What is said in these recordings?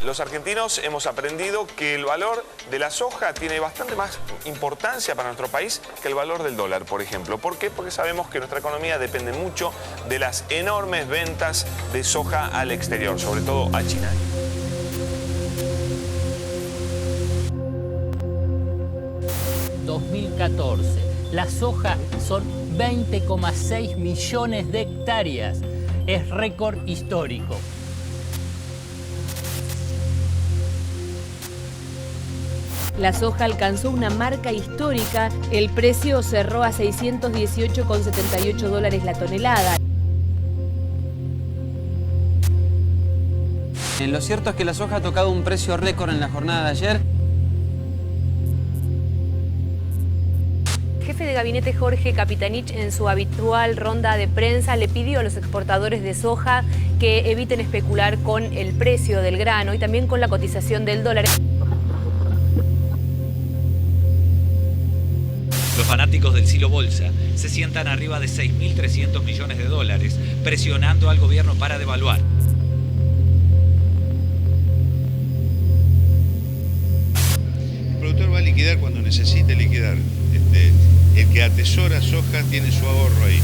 Los argentinos hemos aprendido que el valor de la soja tiene bastante más importancia para nuestro país que el valor del dólar, por ejemplo. ¿Por qué? Porque sabemos que nuestra economía depende mucho de las enormes ventas de soja al exterior, sobre todo a China. 2014. La soja son 20,6 millones de hectáreas. Es récord histórico. La soja alcanzó una marca histórica. El precio cerró a $618,78 la tonelada. Lo cierto es que la soja ha tocado un precio récord en la jornada de ayer. El jefe de gabinete Jorge Capitanich, en su habitual ronda de prensa, le pidió a los exportadores de soja que eviten especular con el precio del grano y también con la cotización del dólar. Los fanáticos del Silo Bolsa se sientan arriba de 6.300 millones de dólares, presionando al gobierno para devaluar. El productor va a liquidar cuando necesite liquidar. El que atesora soja tiene su ahorro ahí.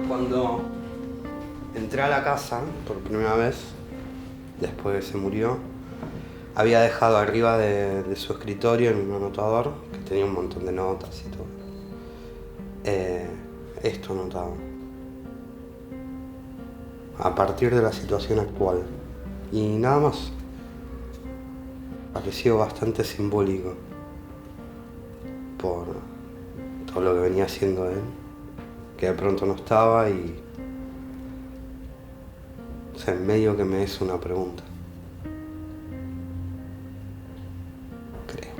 Cuando entré a la casa por primera vez, después de que se murió, había dejado arriba de su escritorio en un anotador que tenía un montón de notas y todo. Esto anotaba. A partir de la situación actual. Y nada más. Pareció bastante simbólico por todo lo que venía haciendo él, que de pronto no estaba y, o sea, en medio que me hizo una pregunta. Creo.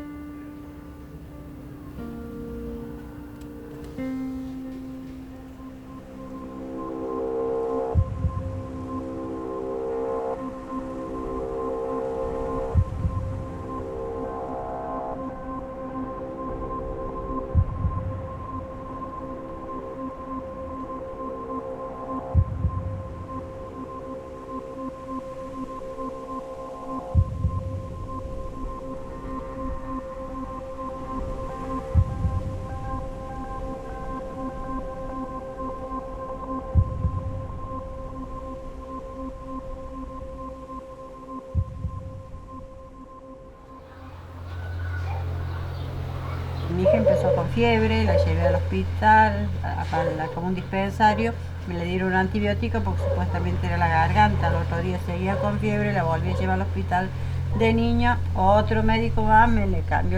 Mi hija empezó con fiebre, la llevé al hospital, como un dispensario, me le dieron un antibiótico porque supuestamente era la garganta. Al otro día seguía con fiebre, la volví a llevar al hospital de niño. Otro médico más me le cambió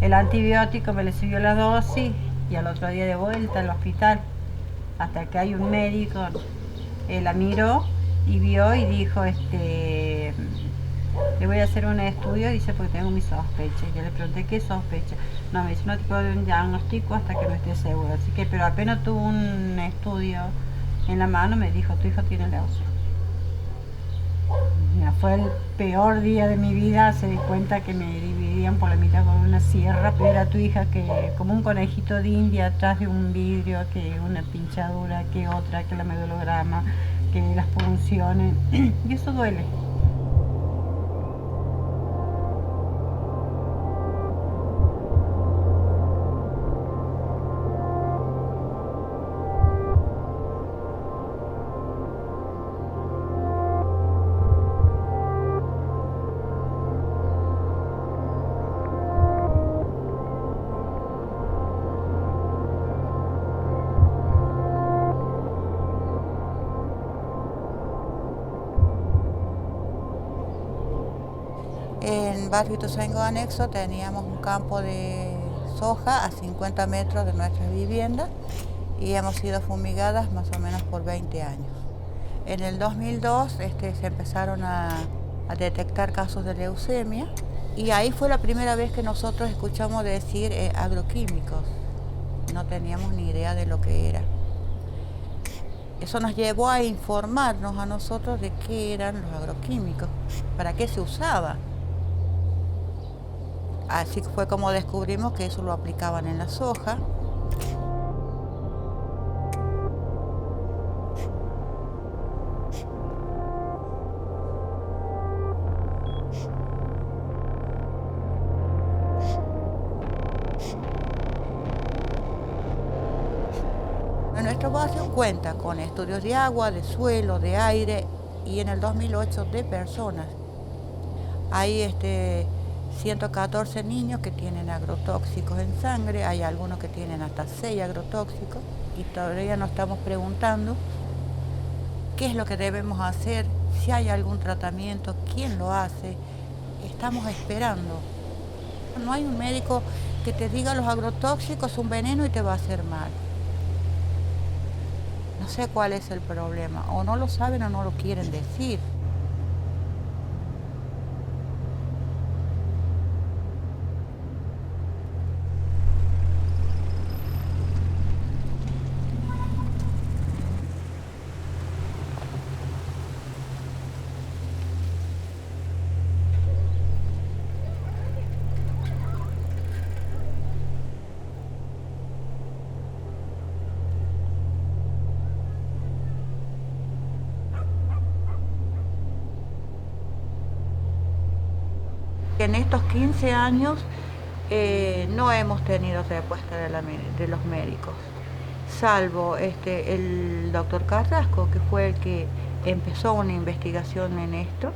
el antibiótico, me le subió la dosis y al otro día de vuelta al hospital. Hasta que hay un médico, la miró y vio y dijo, le voy a hacer un estudio, dice, porque tengo mi sospecha. Y yo le pregunté, ¿qué sospecha? No, me dice, no te puedo dar un diagnóstico hasta que no esté seguro. Así que, pero apenas tuvo un estudio en la mano, me dijo, tu hijo tiene leucemia. Mira, fue el peor día de mi vida. Se di cuenta que me dividían por la mitad con una sierra. Ver a tu hija que como un conejito de India atrás de un vidrio, que una pinchadura, que otra, que la medulograma, que las punciones. Y eso duele. En Barrio Ituzaingó Anexo teníamos un campo de soja a 50 metros de nuestras viviendas y hemos sido fumigadas más o menos por 20 años. En el 2002 se empezaron a detectar casos de leucemia y ahí fue la primera vez que nosotros escuchamos decir agroquímicos. No teníamos ni idea de lo que era. Eso nos llevó a informarnos a nosotros de qué eran los agroquímicos, para qué se usaba. Así fue como descubrimos que eso lo aplicaban en la soja. Nuestro barrio cuenta con estudios de agua, de suelo, de aire y en el 2008 de personas. Hay 114 niños que tienen agrotóxicos en sangre, hay algunos que tienen hasta 6 agrotóxicos y todavía nos estamos preguntando qué es lo que debemos hacer, si hay algún tratamiento, quién lo hace. Estamos esperando. No hay un médico que te diga los agrotóxicos son veneno y te va a hacer mal. No sé cuál es el problema, o no lo saben o no lo quieren decir. En estos 15 años no hemos tenido respuesta de los médicos, salvo el doctor Carrasco, que fue el que empezó una investigación en esto.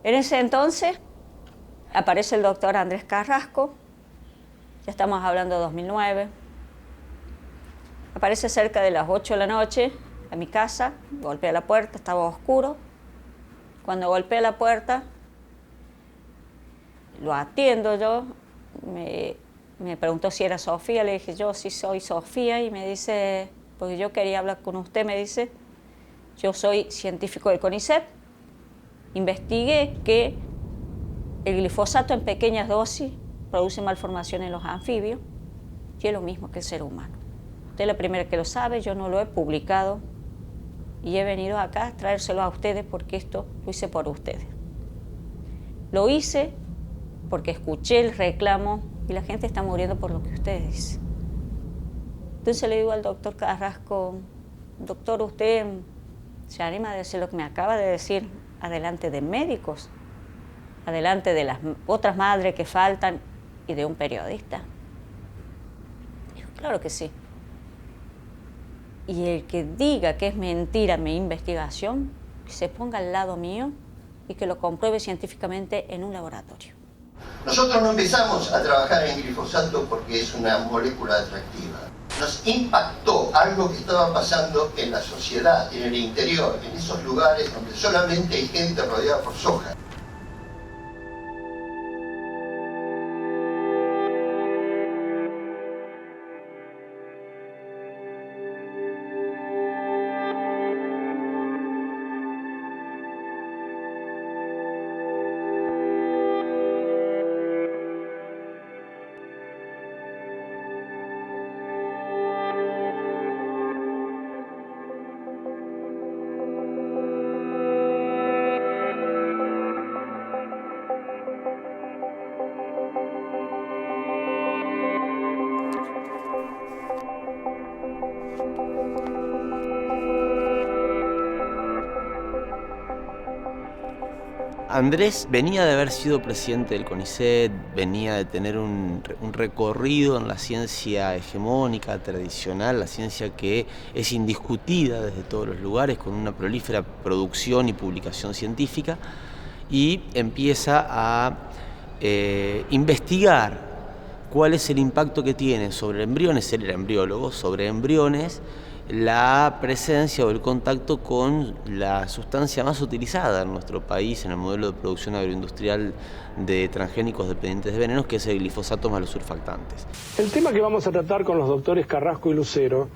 En ese entonces aparece el doctor Andrés Carrasco, ya estamos hablando de 2009, aparece cerca de las 8 de la noche a mi casa, golpea la puerta, estaba oscuro. Cuando golpea la puerta, lo atiendo yo, me preguntó si era Sofía, le dije yo sí soy Sofía y me dice, porque yo quería hablar con usted, me dice, yo soy científico del CONICET. Investigué que el glifosato en pequeñas dosis produce malformación en los anfibios y es lo mismo que el ser humano. Usted es la primera que lo sabe, yo no lo he publicado y he venido acá a traérselo a ustedes porque esto lo hice por ustedes. Lo hice porque escuché el reclamo y la gente está muriendo por lo que ustedes dicen. Entonces le digo al doctor Carrasco, doctor, ¿usted se anima a decir lo que me acaba de decir adelante de médicos, adelante de las otras madres que faltan y de un periodista? Dijo, claro que sí. Y el que diga que es mentira mi investigación, que se ponga al lado mío y que lo compruebe científicamente en un laboratorio. Nosotros no empezamos a trabajar en glifosato porque es una molécula atractiva. Nos impactó algo que estaba pasando en la sociedad, en el interior, en esos lugares donde solamente hay gente rodeada por soja. Andrés venía de haber sido presidente del CONICET, venía de tener un recorrido en la ciencia hegemónica, tradicional, la ciencia que es indiscutida desde todos los lugares, con una prolífera producción y publicación científica, y empieza a investigar cuál es el impacto que tiene sobre embriones, él era embriólogo, sobre embriones, la presencia o el contacto con la sustancia más utilizada en nuestro país en el modelo de producción agroindustrial de transgénicos dependientes de venenos, que es el glifosato más los surfactantes. El tema que vamos a tratar con los doctores Carrasco y Lucero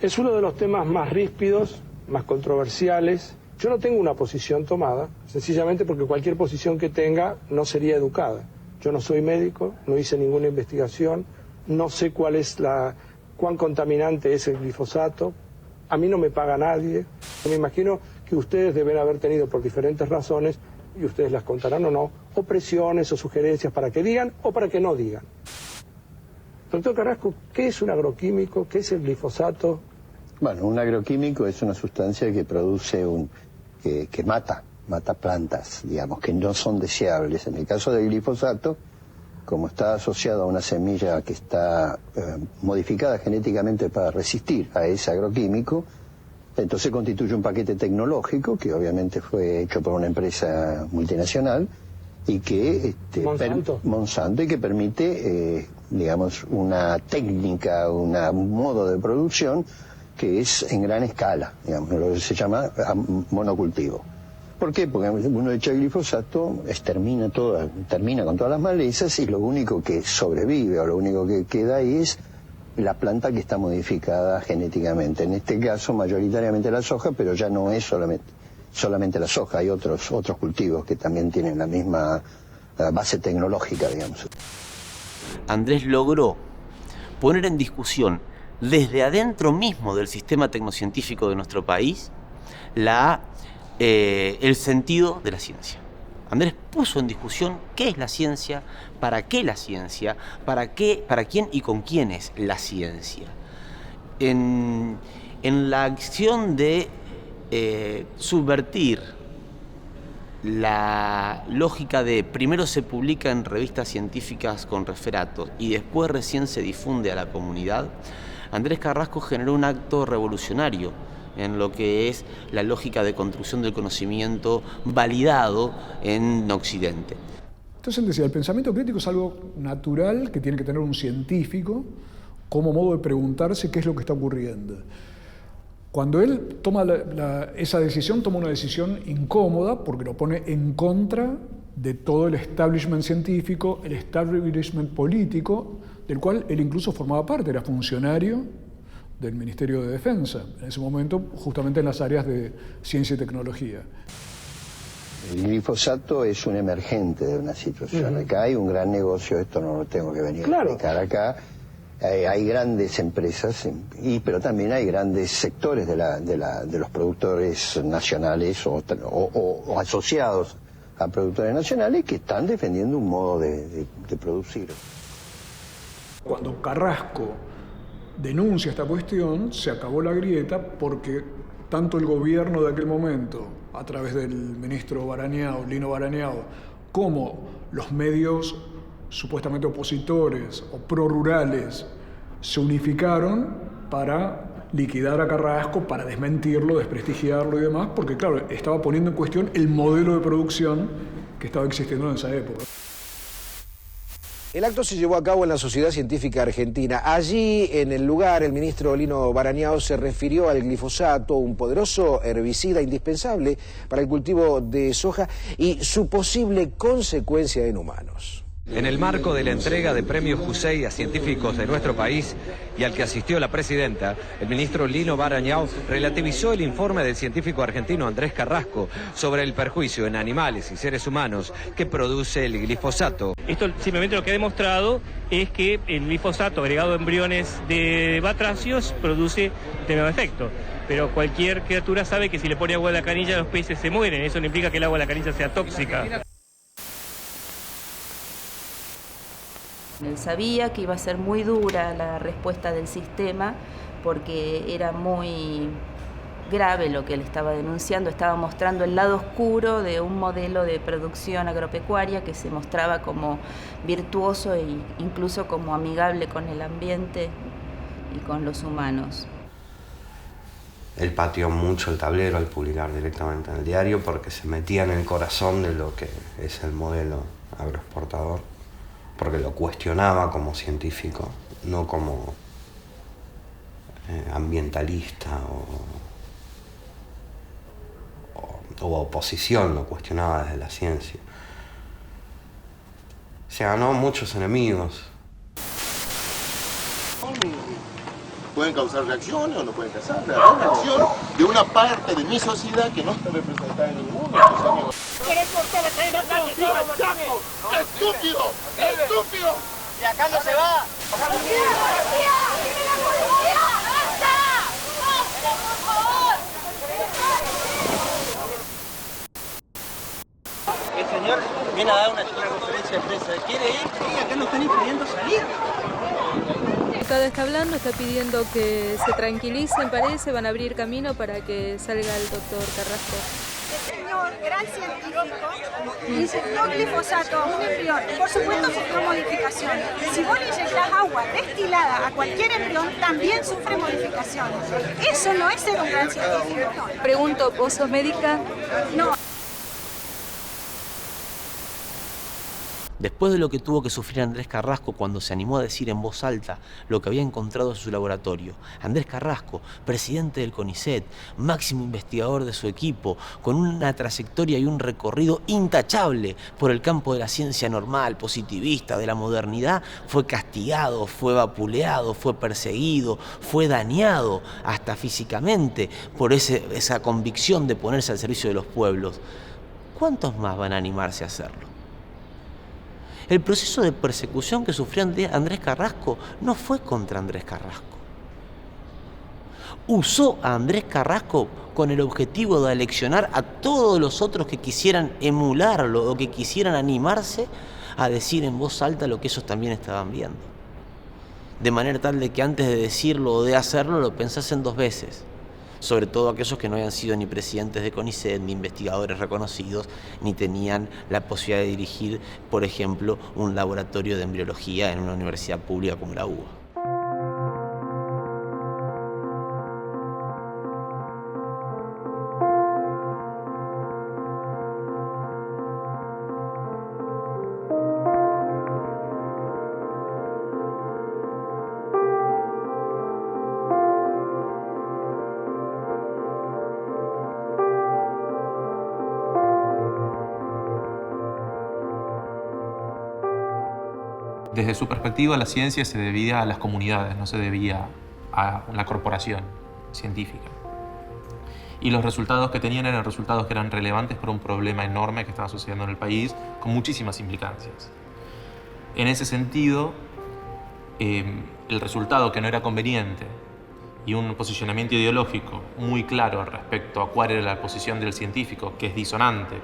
es uno de los temas más ríspidos, más controversiales. Yo no tengo una posición tomada, sencillamente porque cualquier posición que tenga no sería educada. Yo no soy médico, no hice ninguna investigación, no sé cuán contaminante es el glifosato, a mí no me paga nadie. Me imagino que ustedes deben haber tenido por diferentes razones, y ustedes las contarán o no, o presiones o sugerencias para que digan o para que no digan. Doctor Carrasco, ¿qué es un agroquímico? ¿Qué es el glifosato? Bueno, un agroquímico es una sustancia que produce que mata plantas, digamos, que no son deseables. En el caso del glifosato, como está asociado a una semilla que está modificada genéticamente para resistir a ese agroquímico, entonces constituye un paquete tecnológico que obviamente fue hecho por una empresa multinacional y que Monsanto y que permite, digamos, una técnica, un modo de producción que es en gran escala, digamos, lo que se llama monocultivo. ¿Por qué? Porque uno echa glifosato, termina con todas las malezas y lo único que sobrevive o lo único que queda ahí es la planta que está modificada genéticamente. En este caso, mayoritariamente la soja, pero ya no es solamente la soja, hay otros cultivos que también tienen la misma base tecnológica, digamos. Andrés logró poner en discusión desde adentro mismo del sistema tecnocientífico de nuestro país el sentido de la ciencia. Andrés puso en discusión qué es la ciencia, para qué la ciencia, para quién y con quién es la ciencia. En la acción de subvertir la lógica de primero se publica en revistas científicas con referatos y después recién se difunde a la comunidad, Andrés Carrasco generó un acto revolucionario en lo que es la lógica de construcción del conocimiento validado en Occidente. Entonces él decía, el pensamiento crítico es algo natural que tiene que tener un científico como modo de preguntarse qué es lo que está ocurriendo. Cuando él toma esa decisión, toma una decisión incómoda porque lo pone en contra de todo el establishment científico, el establishment político, del cual él incluso formaba parte, era funcionario del Ministerio de Defensa, en ese momento justamente en las áreas de ciencia y tecnología. El glifosato es un emergente de una situación. Acá hay un gran negocio, esto no lo tengo que venir a explicar acá. Hay grandes empresas, pero también hay grandes sectores de los productores nacionales o asociados a productores nacionales que están defendiendo un modo de producir. Cuando Carrasco denuncia esta cuestión, se acabó la grieta porque tanto el gobierno de aquel momento, a través del ministro Barañao, Lino Barañao, como los medios supuestamente opositores o prorurales se unificaron para liquidar a Carrasco, para desmentirlo, desprestigiarlo y demás, porque claro, estaba poniendo en cuestión el modelo de producción que estaba existiendo en esa época. El acto se llevó a cabo en la Sociedad Científica Argentina. Allí, en el lugar, el ministro Lino Barañao se refirió al glifosato, un poderoso herbicida indispensable para el cultivo de soja y su posible consecuencia en humanos. En el marco de la entrega de premios Jusey a científicos de nuestro país y al que asistió la presidenta, el ministro Lino Barañao relativizó el informe del científico argentino Andrés Carrasco sobre el perjuicio en animales y seres humanos que produce el glifosato. Esto simplemente lo que ha demostrado es que el glifosato agregado a embriones de batracios produce determinado efecto. Pero cualquier criatura sabe que si le pone agua a la canilla los peces se mueren. Eso no implica que el agua a la canilla sea tóxica. Él sabía que iba a ser muy dura la respuesta del sistema porque era muy grave lo que él estaba denunciando, estaba mostrando el lado oscuro de un modelo de producción agropecuaria que se mostraba como virtuoso e incluso como amigable con el ambiente y con los humanos. Él pateó mucho el tablero al publicar directamente en el diario porque se metía en el corazón de lo que es el modelo agroexportador, porque lo cuestionaba como científico, no como ambientalista o oposición, lo cuestionaba desde la ciencia. Se ganó muchos enemigos. Pueden causar reacciones o no pueden causar la reacción de una parte de mi sociedad que no está representada en ninguno. ¿Querés cortar la cadena? ¡Estúpido! ¡Estúpido! ¡Y acá no se va! El señor viene a dar una conferencia de prensa. ¿Quiere ir? Sí, acá no están impidiendo salir. Cada está hablando, está pidiendo que se tranquilicen, parece, van a abrir camino para que salga el doctor Carrasco. El señor, gran científico, dice no glifosato a un embrión. Por supuesto sufrió modificaciones. Si vos le inyectás agua destilada a cualquier embrión, también sufre modificaciones. Eso no es ser un gran científico. Pregunto, ¿vos sos médica? No. Después de lo que tuvo que sufrir Andrés Carrasco cuando se animó a decir en voz alta lo que había encontrado en su laboratorio, Andrés Carrasco, presidente del CONICET, máximo investigador de su equipo, con una trayectoria y un recorrido intachable por el campo de la ciencia normal, positivista, de la modernidad, fue castigado, fue vapuleado, fue perseguido, fue dañado hasta físicamente por esa convicción de ponerse al servicio de los pueblos. ¿Cuántos más van a animarse a hacerlo? El proceso de persecución que sufrió Andrés Carrasco no fue contra Andrés Carrasco. Usó a Andrés Carrasco con el objetivo de aleccionar a todos los otros que quisieran emularlo o que quisieran animarse a decir en voz alta lo que ellos también estaban viendo. De manera tal de que antes de decirlo o de hacerlo lo pensasen dos veces. Sobre todo aquellos que no habían sido ni presidentes de CONICET, ni investigadores reconocidos, ni tenían la posibilidad de dirigir, por ejemplo, un laboratorio de embriología en una universidad pública como la UBA. Desde su perspectiva, la ciencia se debía a las comunidades, no se debía a la corporación científica. Y los resultados que tenían eran resultados que eran relevantes para un problema enorme que estaba sucediendo en el país, con muchísimas implicancias. En ese sentido, el resultado que no era conveniente y un posicionamiento ideológico muy claro respecto a cuál era la posición del científico, que es disonante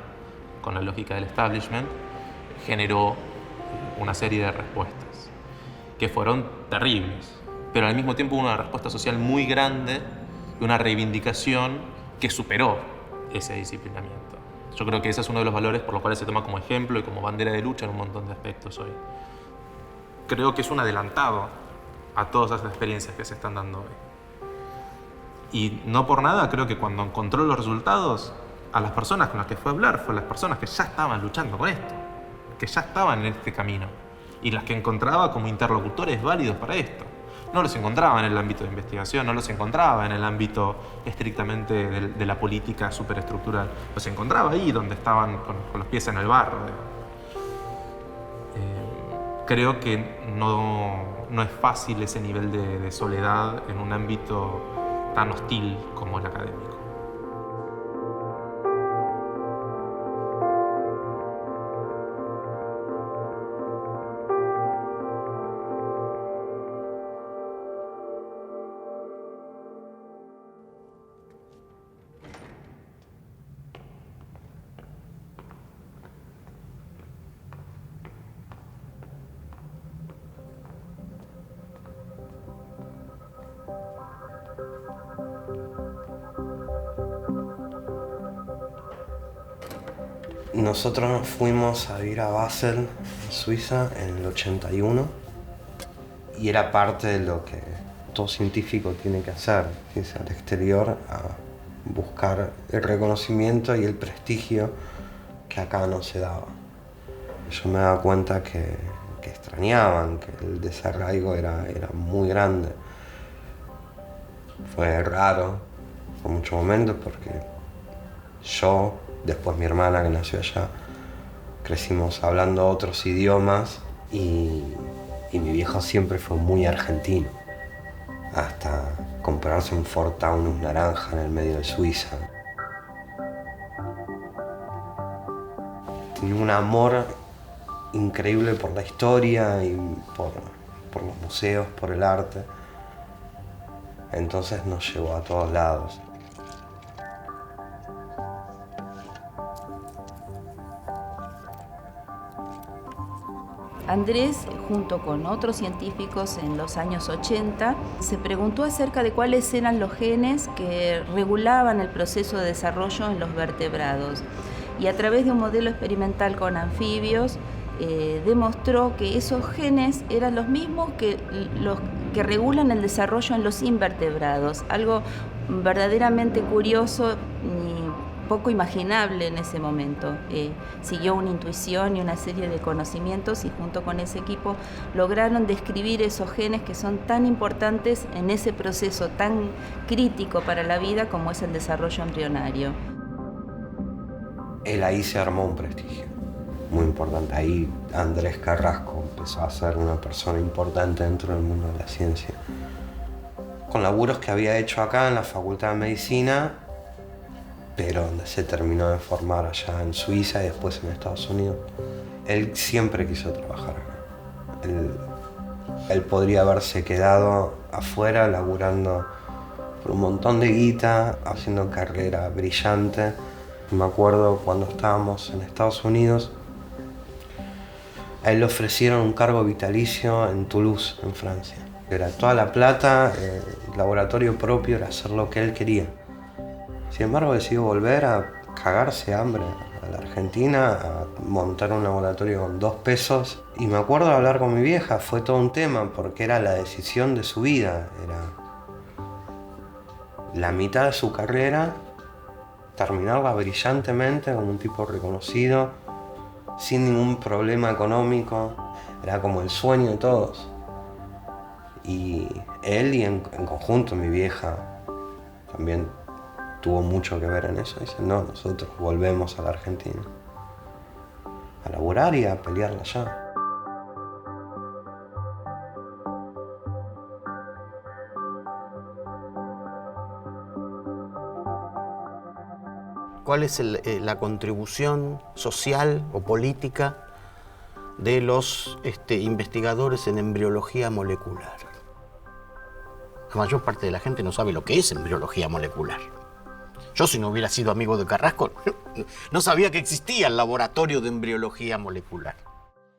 con la lógica del establishment, generó una serie de respuestas que fueron terribles, pero al mismo tiempo una respuesta social muy grande y una reivindicación que superó ese disciplinamiento. Yo creo que ese es uno de los valores por los cuales se toma como ejemplo y como bandera de lucha en un montón de aspectos hoy. Creo que es un adelantado a todas esas experiencias que se están dando hoy. Y no por nada creo que cuando encontró los resultados, a las personas con las que fue a hablar fue las personas que ya estaban luchando con esto, que ya estaban en este camino y las que encontraba como interlocutores válidos para esto. No los encontraba en el ámbito de investigación, no los encontraba en el ámbito estrictamente de la política superestructural. Los encontraba ahí donde estaban con los pies en el barro. Creo que no es fácil ese nivel de soledad en un ámbito tan hostil como el académico. Nosotros fuimos a vivir a Basel, en Suiza, en el 81, y era parte de lo que todo científico tiene que hacer, irse al exterior a buscar el reconocimiento y el prestigio que acá no se daba. yo me daba cuenta que extrañaban, que el desarraigo era muy grande. Fue raro por muchos momentos porque yo, después mi hermana que nació allá, crecimos hablando otros idiomas y mi viejo siempre fue muy argentino. Hasta comprarse un Ford Taunus naranja en el medio de Suiza. Tenía un amor increíble por la historia y por los museos, por el arte. Entonces nos llevó a todos lados. Andrés, junto con otros científicos en los años 80, se preguntó acerca de cuáles eran los genes que regulaban el proceso de desarrollo en los vertebrados. Y a través de un modelo experimental con anfibios, demostró que esos genes eran los mismos que los que regulan el desarrollo en los invertebrados. Algo verdaderamente curioso y poco imaginable en ese momento. Siguió una intuición y una serie de conocimientos y junto con ese equipo lograron describir esos genes que son tan importantes en ese proceso tan crítico para la vida como es el desarrollo embrionario. Ahí se armó un prestigio muy importante. Ahí Andrés Carrasco empezó a ser una persona importante dentro del mundo de la ciencia. Con laburos que había hecho acá en la Facultad de Medicina, pero donde se terminó de formar allá en Suiza y después en Estados Unidos. Él siempre quiso trabajar acá. Él podría haberse quedado afuera laburando por un montón de guita, haciendo carrera brillante. Me acuerdo cuando estábamos en Estados Unidos, a él le ofrecieron un cargo vitalicio en Toulouse, en Francia. Era toda la plata, el laboratorio propio, era hacer lo que él quería. Sin embargo, decidió volver a cagarse hambre a la Argentina, a montar un laboratorio con 2 pesos. Y me acuerdo de hablar con mi vieja, fue todo un tema, porque era la decisión de su vida. Era la mitad de su carrera, terminarla brillantemente con un tipo reconocido, sin ningún problema económico. Era como el sueño de todos. Y él y en conjunto mi vieja también tuvo mucho que ver en eso. Dice, no, nosotros volvemos a la Argentina a laburar y a pelearla allá. ¿Cuál es la contribución social o política de los investigadores en embriología molecular? La mayor parte de la gente no sabe lo que es embriología molecular. Yo, si no hubiera sido amigo de Carrasco, no sabía que existía el laboratorio de embriología molecular.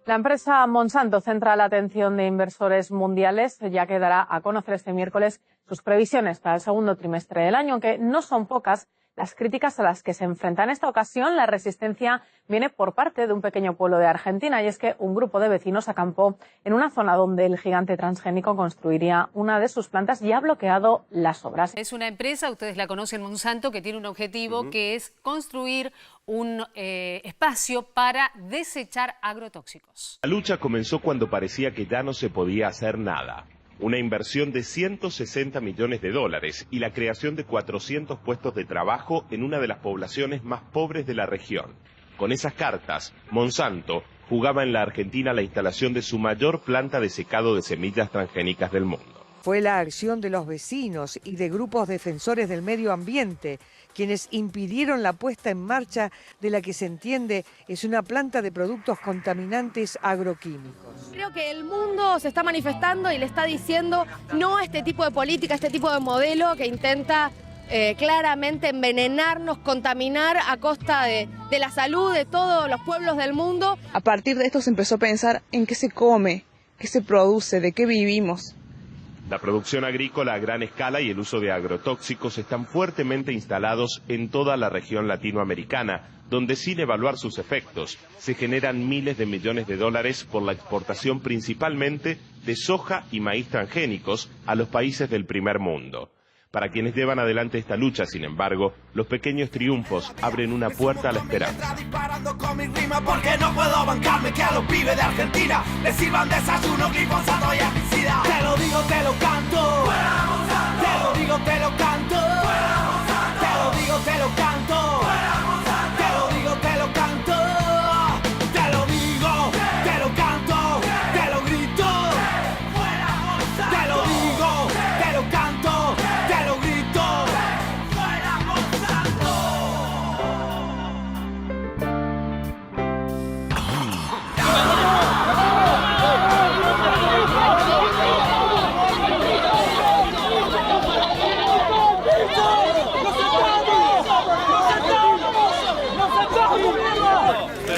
La empresa Monsanto centra la atención de inversores mundiales, ya que dará a conocer este miércoles sus previsiones para el segundo trimestre del año, aunque no son pocas las críticas a las que se enfrenta. En esta ocasión, la resistencia viene por parte de un pequeño pueblo de Argentina, y es que un grupo de vecinos acampó en una zona donde el gigante transgénico construiría una de sus plantas y ha bloqueado las obras. Es una empresa, ustedes la conocen, Monsanto, que tiene un objetivo que es construir un espacio para desechar agrotóxicos. La lucha comenzó cuando parecía que ya no se podía hacer nada. Una inversión de 160 millones de dólares y la creación de 400 puestos de trabajo en una de las poblaciones más pobres de la región. Con esas cartas, Monsanto jugaba en la Argentina la instalación de su mayor planta de secado de semillas transgénicas del mundo. Fue la acción de los vecinos y de grupos defensores del medio ambiente quienes impidieron la puesta en marcha de la que se entiende es una planta de productos contaminantes agroquímicos. Creo que el mundo se está manifestando y le está diciendo no a este tipo de política, a este tipo de modelo que intenta claramente envenenarnos, contaminar a costa de la salud de todos los pueblos del mundo. A partir de esto se empezó a pensar en qué se come, qué se produce, de qué vivimos. La producción agrícola a gran escala y el uso de agrotóxicos están fuertemente instalados en toda la región latinoamericana, donde sin evaluar sus efectos se generan miles de millones de dólares por la exportación principalmente de soja y maíz transgénicos a los países del primer mundo. Para quienes llevan adelante esta lucha, sin embargo, los pequeños triunfos abren una puerta a la esperanza. Disparando con mi rima porque no puedo bancarme que a los pibes de Argentina les sirvan desayuno, glifosato y herbicida. Te lo digo, te lo canto. Te lo digo, te lo canto. Te lo digo, te lo canto. Te lo digo, te lo canto. Te lo digo, te lo canto. Te lo grito. Te lo digo, te lo canto. Te lo grito.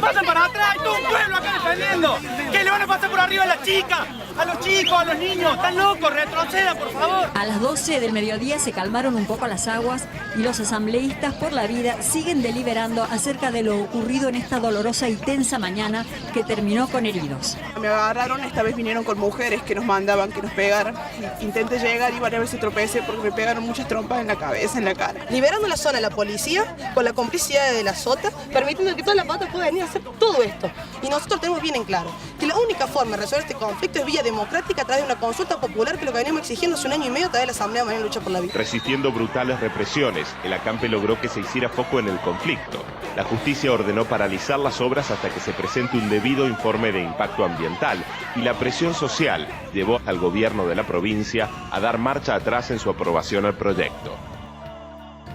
¡Pasan para atrás! ¡Hay todo un pueblo acá defendiendo! ¿Qué le van a pasar por arriba a las chicas? ¡A los chicos, a los niños! ¡Están locos! ¡Retrocedan, por favor! A las 12 del mediodía se calmaron un poco las aguas y los asambleístas por la vida siguen deliberando acerca de lo ocurrido en esta dolorosa y tensa mañana que terminó con heridos. Me agarraron, esta vez vinieron con mujeres que nos mandaban que nos pegaran. Intenté llegar y varias veces tropecé porque me pegaron muchas trompas en la cabeza, en la cara. Liberando la zona, la policía, con la complicidad de la SOTA, permitiendo que toda la pata pueda venir a hacer todo esto. Y nosotros tenemos bien en claro que la única forma de resolver este conflicto es vía democrática a través de una consulta popular, que es lo que venimos exigiendo hace 1 año y medio a través de la Asamblea Mañana Lucha por la Vida. Resistiendo brutales represiones, el acampe logró que se hiciera foco en el conflicto. La justicia ordenó paralizar las obras hasta que se presente un debido informe de impacto ambiental y la presión social llevó al gobierno de la provincia a dar marcha atrás en su aprobación al proyecto.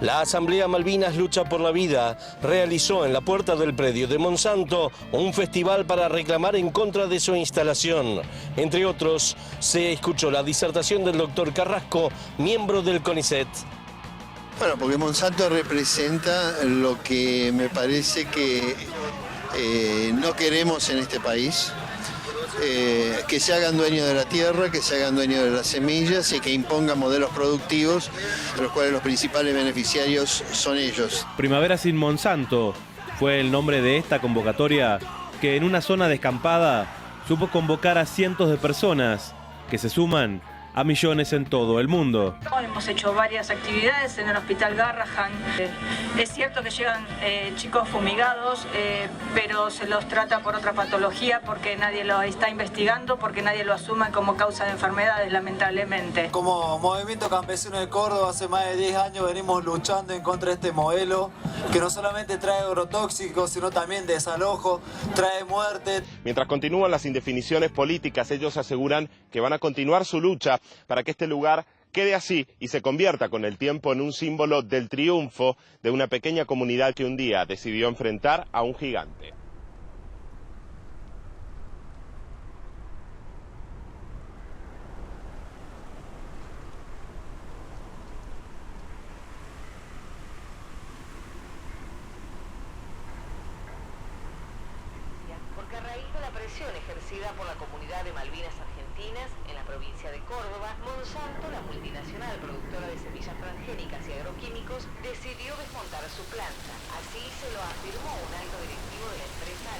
La Asamblea Malvinas Lucha por la Vida realizó en la puerta del predio de Monsanto un festival para reclamar en contra de su instalación. Entre otros, se escuchó la disertación del doctor Carrasco, miembro del CONICET. Bueno, porque Monsanto representa lo que me parece que no queremos en este país. Que se hagan dueños de la tierra, que se hagan dueños de las semillas y que impongan modelos productivos, de los cuales los principales beneficiarios son ellos. Primavera sin Monsanto fue el nombre de esta convocatoria que en una zona descampada supo convocar a cientos de personas que se suman a millones en todo el mundo. Hemos hecho varias actividades en el Hospital Garrahan. Es cierto que llegan chicos fumigados, pero se los trata por otra patología porque nadie lo está investigando, porque nadie lo asume como causa de enfermedades, lamentablemente. Como Movimiento Campesino de Córdoba, hace más de 10 años venimos luchando en contra de este modelo, que no solamente trae agrotóxicos, sino también desalojo, trae muerte. Mientras continúan las indefiniciones políticas, ellos aseguran que van a continuar su lucha para que este lugar quede así y se convierta con el tiempo en un símbolo del triunfo de una pequeña comunidad que un día decidió enfrentar a un gigante. Porque a raíz de la presión ejercida por la comunidad de Malvinas Argentinas en la provincia de Córdoba, Monsanto, la multinacional productora de semillas transgénicas y agroquímicos, decidió desmontar su planta. Así se lo afirmó un alto directivo de la empresa.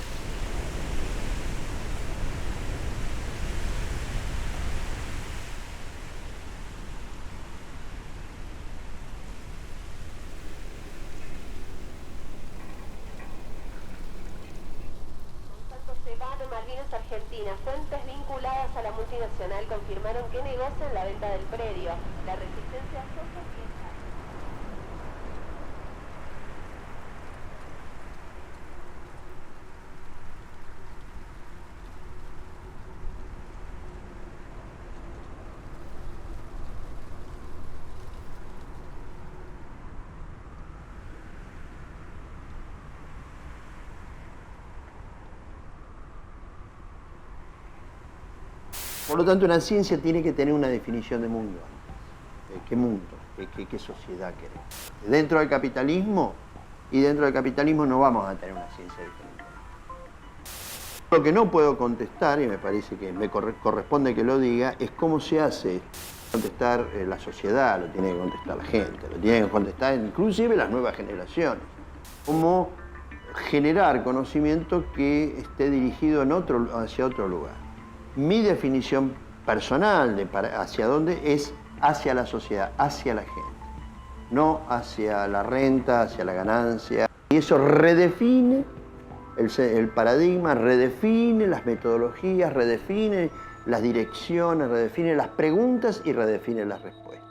Malvinas Argentinas. Fuentes vinculadas a la multinacional confirmaron que negocian la venta del predio. La resistencia social. Por lo tanto, una ciencia tiene que tener una definición de mundo. ¿Qué mundo? ¿Qué sociedad queremos? Dentro del capitalismo, y dentro del capitalismo no vamos a tener una ciencia diferente. Lo que no puedo contestar, y me parece que me corresponde que lo diga, es cómo se hace contestar la sociedad, lo tiene que contestar la gente, lo tiene que contestar inclusive las nuevas generaciones. Cómo generar conocimiento que esté dirigido hacia otro lugar. Mi definición personal de hacia dónde es hacia la sociedad, hacia la gente, no hacia la renta, hacia la ganancia. Y eso redefine el paradigma, redefine las metodologías, redefine las direcciones, redefine las preguntas y redefine las respuestas.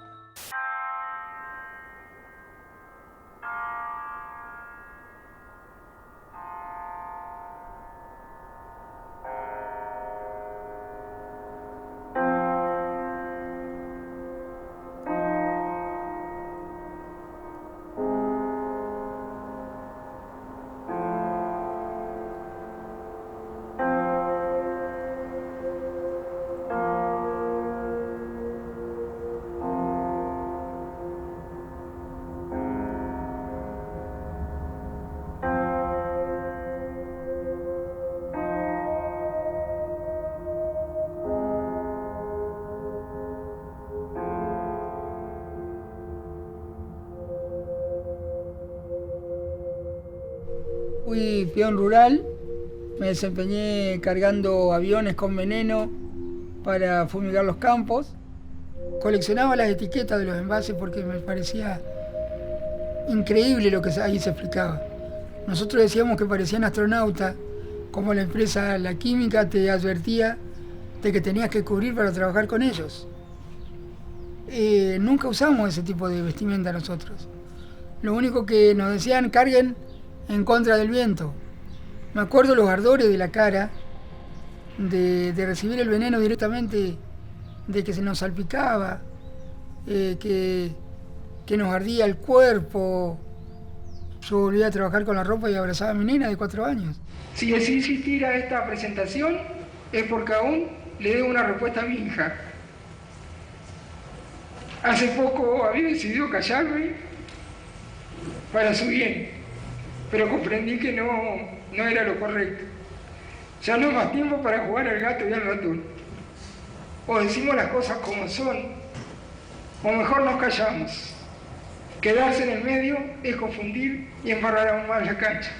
Fui peón rural, me desempeñé cargando aviones con veneno para fumigar los campos. Coleccionaba las etiquetas de los envases porque me parecía increíble lo que ahí se explicaba. Nosotros decíamos que parecían astronautas, como la empresa La Química te advertía de que tenías que cubrir para trabajar con ellos. Nunca usamos ese tipo de vestimenta nosotros. Lo único que nos decían, carguen en contra del viento. Me acuerdo los ardores de la cara, de recibir el veneno directamente, de que se nos salpicaba, que nos ardía el cuerpo. Yo volví a trabajar con la ropa y abrazaba a mi nena de 4 años. Si decidí asistir a esta presentación es porque aún le debo una respuesta a mi hija. Hace poco había decidido callarme para su bien, pero comprendí que no era lo correcto. Ya no es más tiempo para jugar al gato y al ratón. O decimos las cosas como son, o mejor nos callamos. Quedarse en el medio es confundir y embarrar aún más la cancha.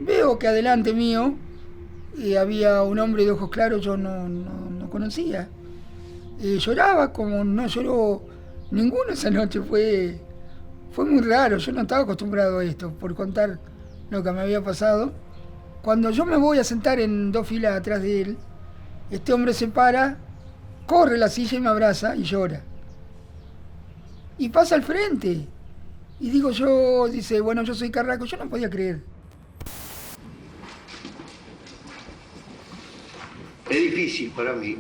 Veo que adelante mío había un hombre de ojos claros, yo no conocía. Lloraba como no lloró ninguno esa noche, fue muy raro, yo no estaba acostumbrado a esto, por contar lo que me había pasado. Cuando yo me voy a sentar en 2 filas atrás de él, este hombre se para, corre la silla y me abraza y llora. Y pasa al frente. Y digo yo, dice, bueno, yo soy Carrasco, yo no podía creer. Es difícil para mí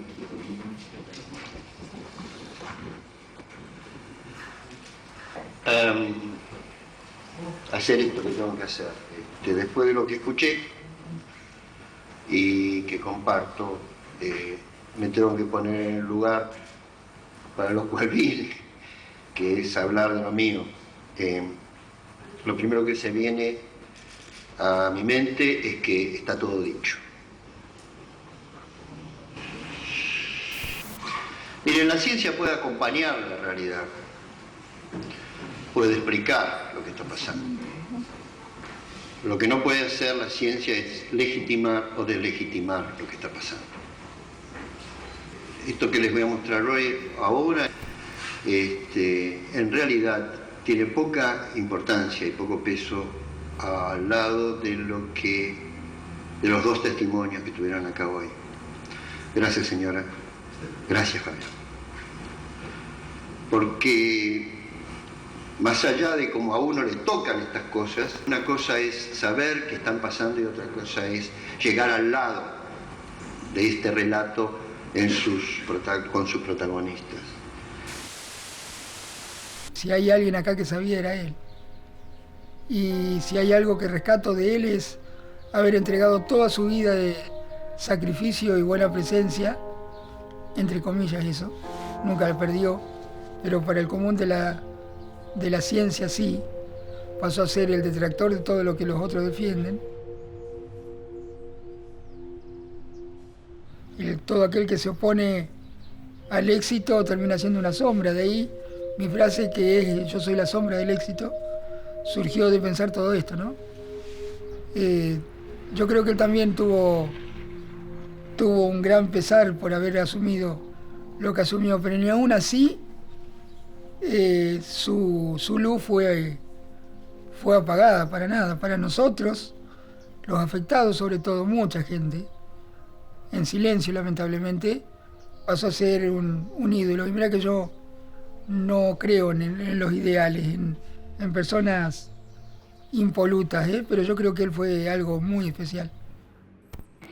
hacer esto que tengo que hacer. Después de lo que escuché y que comparto, me tengo que poner en el lugar para lo cual vine, que es hablar de lo mío. Lo primero que se viene a mi mente es que está todo dicho. Miren, la ciencia puede acompañar la realidad, puede explicar lo que está pasando. Lo que no puede hacer la ciencia es legitimar o deslegitimar lo que está pasando. Esto que les voy a mostrar hoy, ahora, en realidad tiene poca importancia y poco peso al lado de los 2 testimonios que tuvieron acá hoy. Gracias, señora. Gracias, Javier. Porque más allá de cómo a uno le tocan estas cosas, una cosa es saber que están pasando y otra cosa es llegar al lado de este relato con sus protagonistas. Si hay alguien acá que sabía, era él. Y si hay algo que rescato de él es haber entregado toda su vida de sacrificio y buena presencia, entre comillas eso, nunca la perdió, pero para el común de la ciencia sí, pasó a ser el detractor de todo lo que los otros defienden. Y todo aquel que se opone al éxito termina siendo una sombra, de ahí Mi frase, que es "yo soy la sombra del éxito", surgió de pensar todo esto, ¿no? Yo creo que él también tuvo un gran pesar por haber asumido lo que asumió, pero ni aún así su luz fue apagada, para nada. Para nosotros, los afectados, sobre todo mucha gente, en silencio lamentablemente, pasó a ser un ídolo. Y mira que yo no creo en los ideales, en personas impolutas, pero yo creo que él fue algo muy especial.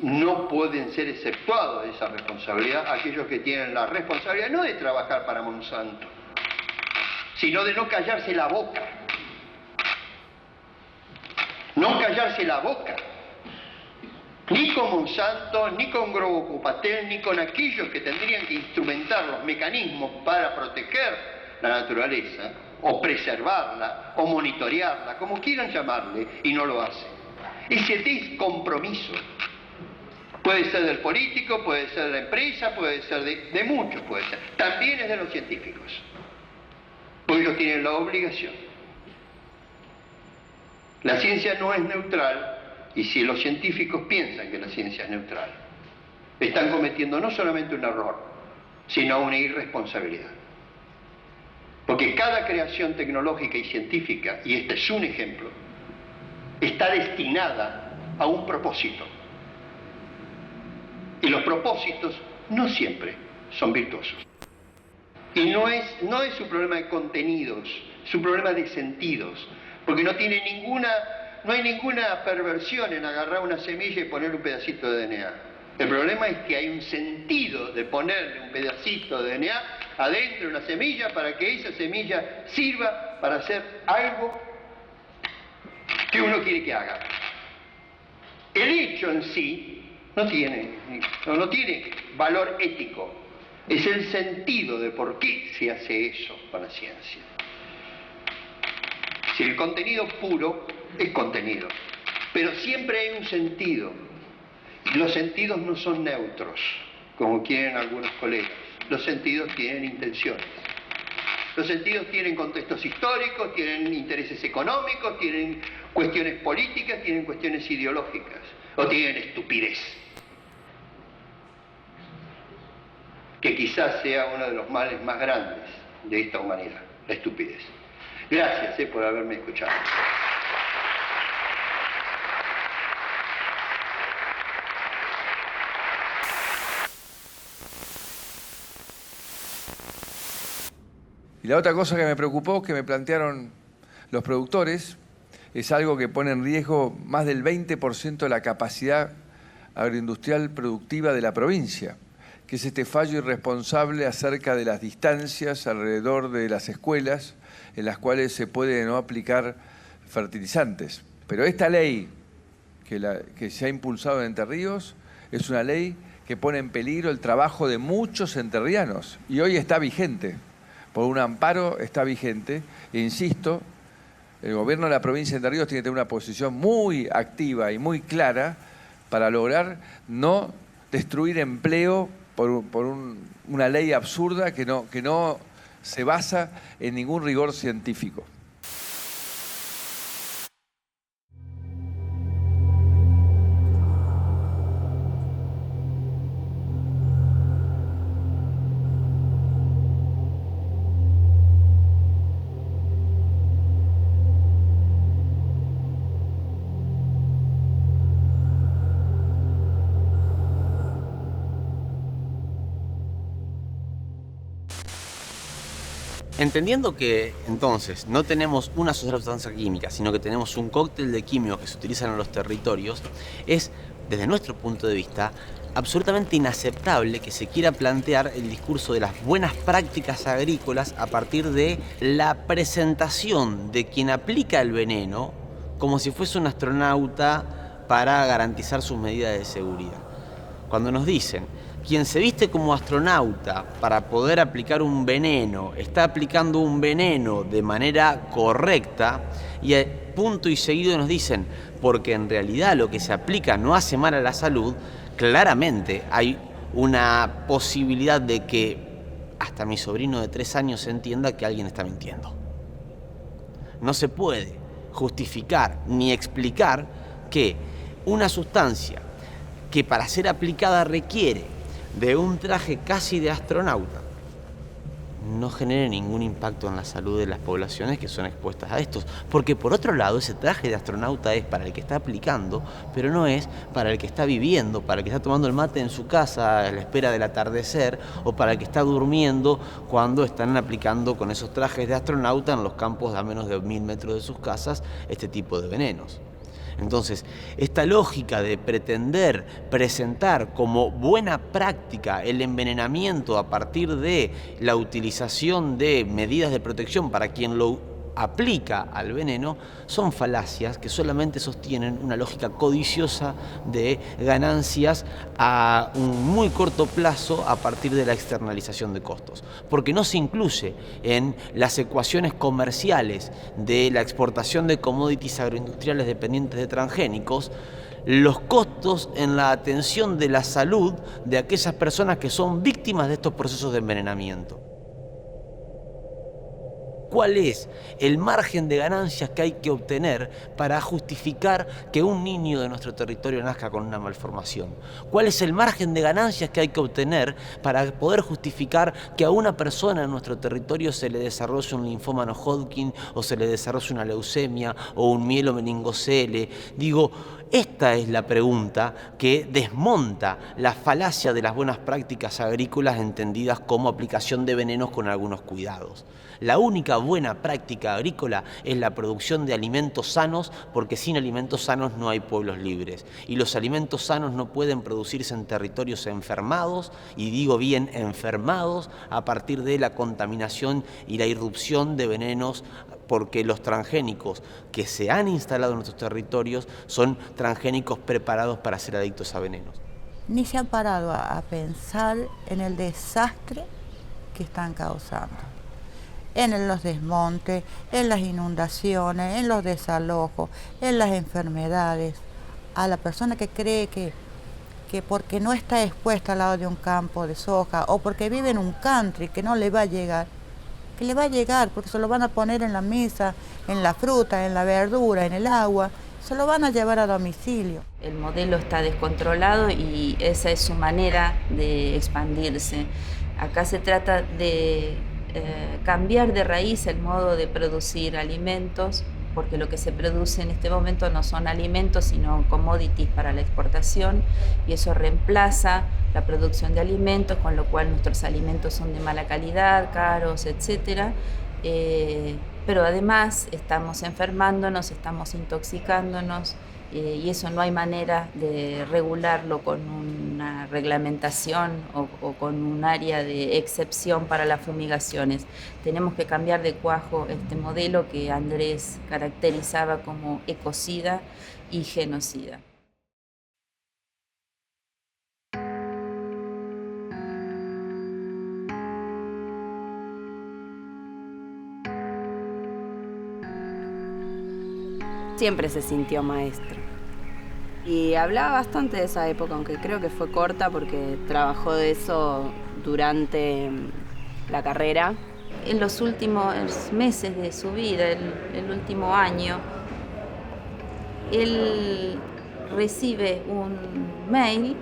No pueden ser exceptuados de esa responsabilidad aquellos que tienen la responsabilidad no de trabajar para Monsanto, sino de no callarse la boca. No callarse la boca. Ni con Monsanto, ni con Grobocupatel, ni con aquellos que tendrían que instrumentar los mecanismos para proteger la naturaleza, o preservarla, o monitorearla, como quieran llamarle, y no lo hacen. Ese descompromiso puede ser del político, puede ser de la empresa, puede ser de muchos, puede ser. También es de los científicos, porque ellos tienen la obligación. La ciencia no es neutral, y si los científicos piensan que la ciencia es neutral, están cometiendo no solamente un error, sino una irresponsabilidad. Porque cada creación tecnológica y científica, y este es un ejemplo, está destinada a un propósito. Y los propósitos no siempre son virtuosos. Y no es un problema de contenidos, es un problema de sentidos, porque no hay ninguna perversión en agarrar una semilla y poner un pedacito de DNA. El problema es que hay un sentido de ponerle un pedacito de DNA adentro de una semilla para que esa semilla sirva para hacer algo que uno quiere que haga. El hecho en sí no tiene valor ético. Es el sentido de por qué se hace eso con la ciencia. Si el contenido puro es contenido, pero siempre hay un sentido. Y los sentidos no son neutros, como quieren algunos colegas. Los sentidos tienen intenciones. Los sentidos tienen contextos históricos, tienen intereses económicos, tienen cuestiones políticas, tienen cuestiones ideológicas, o tienen estupidez. Que quizás sea uno de los males más grandes de esta humanidad, la estupidez. Gracias por haberme escuchado. Y la otra cosa que me preocupó, que me plantearon los productores, es algo que pone en riesgo más del 20% de la capacidad agroindustrial productiva de la provincia, que es este fallo irresponsable acerca de las distancias alrededor de las escuelas en las cuales se puede no aplicar fertilizantes. Pero esta ley que se ha impulsado en Entre Ríos es una ley que pone en peligro el trabajo de muchos entrerrianos y hoy está vigente. Por un amparo está vigente, e insisto, el gobierno de la provincia de Entre Ríos tiene que tener una posición muy activa y muy clara para lograr no destruir empleo por una ley absurda que no se basa en ningún rigor científico. Entendiendo que entonces no tenemos una sola sustancia química, sino que tenemos un cóctel de químicos que se utilizan en los territorios, es, desde nuestro punto de vista, absolutamente inaceptable que se quiera plantear el discurso de las buenas prácticas agrícolas a partir de la presentación de quien aplica el veneno como si fuese un astronauta para garantizar sus medidas de seguridad. Cuando nos dicen, quien se viste como astronauta para poder aplicar un veneno, está aplicando un veneno de manera correcta y punto y seguido nos dicen, porque en realidad lo que se aplica no hace mal a la salud, claramente hay una posibilidad de que hasta mi sobrino de 3 años entienda que alguien está mintiendo. No se puede justificar ni explicar que una sustancia que para ser aplicada requiere de un traje casi de astronauta no genere ningún impacto en la salud de las poblaciones que son expuestas a estos. Porque por otro lado, ese traje de astronauta es para el que está aplicando, pero no es para el que está viviendo, para el que está tomando el mate en su casa a la espera del atardecer, o para el que está durmiendo cuando están aplicando con esos trajes de astronauta en los campos a menos de 1000 metros de sus casas este tipo de venenos. Entonces, esta lógica de pretender presentar como buena práctica el envenenamiento a partir de la utilización de medidas de protección para quien lo aplica al veneno, son falacias que solamente sostienen una lógica codiciosa de ganancias a un muy corto plazo a partir de la externalización de costos, porque no se incluye en las ecuaciones comerciales de la exportación de commodities agroindustriales dependientes de transgénicos los costos en la atención de la salud de aquellas personas que son víctimas de estos procesos de envenenamiento. ¿Cuál es el margen de ganancias que hay que obtener para justificar que un niño de nuestro territorio nazca con una malformación? ¿Cuál es el margen de ganancias que hay que obtener para poder justificar que a una persona en nuestro territorio se le desarrolle un linfoma no Hodgkin o se le desarrolle una leucemia o un mielomeningocele? Digo, esta es la pregunta que desmonta la falacia de las buenas prácticas agrícolas entendidas como aplicación de venenos con algunos cuidados. La única buena práctica agrícola es la producción de alimentos sanos, porque sin alimentos sanos no hay pueblos libres. Y los alimentos sanos no pueden producirse en territorios enfermados, y digo bien enfermados, a partir de la contaminación y la irrupción de venenos, porque los transgénicos que se han instalado en nuestros territorios son transgénicos preparados para ser adictos a venenos. Ni se han parado a pensar en el desastre que están causando. En los desmontes, en las inundaciones, en los desalojos, en las enfermedades. A la persona que cree que porque no está expuesta al lado de un campo de soja o porque vive en un country que no le va a llegar, que le va a llegar porque se lo van a poner en la mesa, en la fruta, en la verdura, en el agua, se lo van a llevar a domicilio. El modelo está descontrolado y esa es su manera de expandirse. Acá se trata de cambiar de raíz el modo de producir alimentos, porque lo que se produce en este momento no son alimentos, sino commodities para la exportación, y eso reemplaza la producción de alimentos, con lo cual nuestros alimentos son de mala calidad, caros, etc. Pero además estamos enfermándonos, estamos intoxicándonos, y eso no hay manera de regularlo con una reglamentación o con un área de excepción para las fumigaciones. Tenemos que cambiar de cuajo este modelo que Andrés caracterizaba como ecocida y genocida. Siempre se sintió maestro. Y hablaba bastante de esa época, aunque creo que fue corta porque trabajó de eso durante la carrera. En los últimos meses de su vida, el último año, él recibe un mail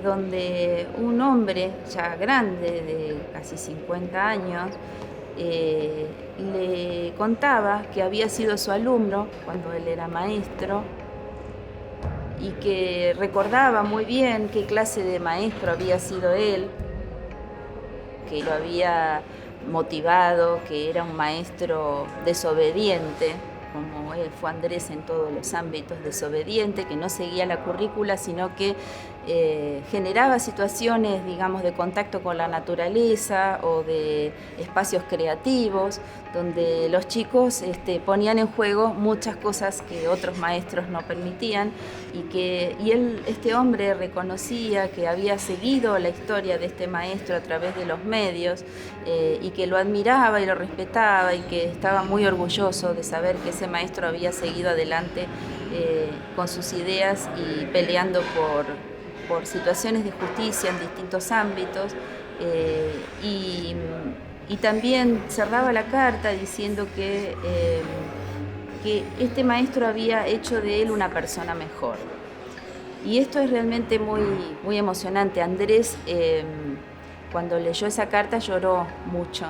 donde un hombre ya grande, de casi 50 años, le contaba que había sido su alumno cuando él era maestro y que recordaba muy bien qué clase de maestro había sido él, que lo había motivado, que era un maestro desobediente, como él fue Andrés en todos los ámbitos, desobediente, que no seguía la currícula, sino que generaba situaciones, digamos, de contacto con la naturaleza o de espacios creativos, donde los chicos ponían en juego muchas cosas que otros maestros no permitían, y este hombre reconocía que había seguido la historia de este maestro a través de los medios, y que lo admiraba y lo respetaba, y que estaba muy orgulloso de saber que ese maestro había seguido adelante con sus ideas y peleando por situaciones de justicia en distintos ámbitos, Y también cerraba la carta diciendo que este maestro había hecho de él una persona mejor. Y esto es realmente muy, muy emocionante. Andrés, cuando leyó esa carta, lloró mucho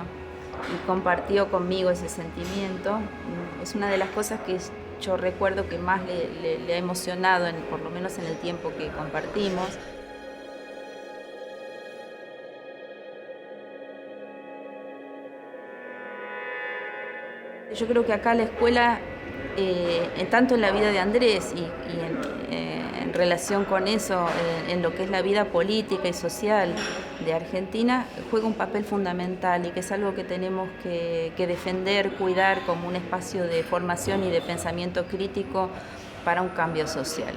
y compartió conmigo ese sentimiento. Es una de las cosas que yo recuerdo que más le ha emocionado, por lo menos en el tiempo que compartimos. Yo creo que acá la escuela, tanto en la vida de Andrés y en relación con eso, en lo que es la vida política y social de Argentina, juega un papel fundamental y que es algo que tenemos que defender, cuidar como un espacio de formación y de pensamiento crítico para un cambio social.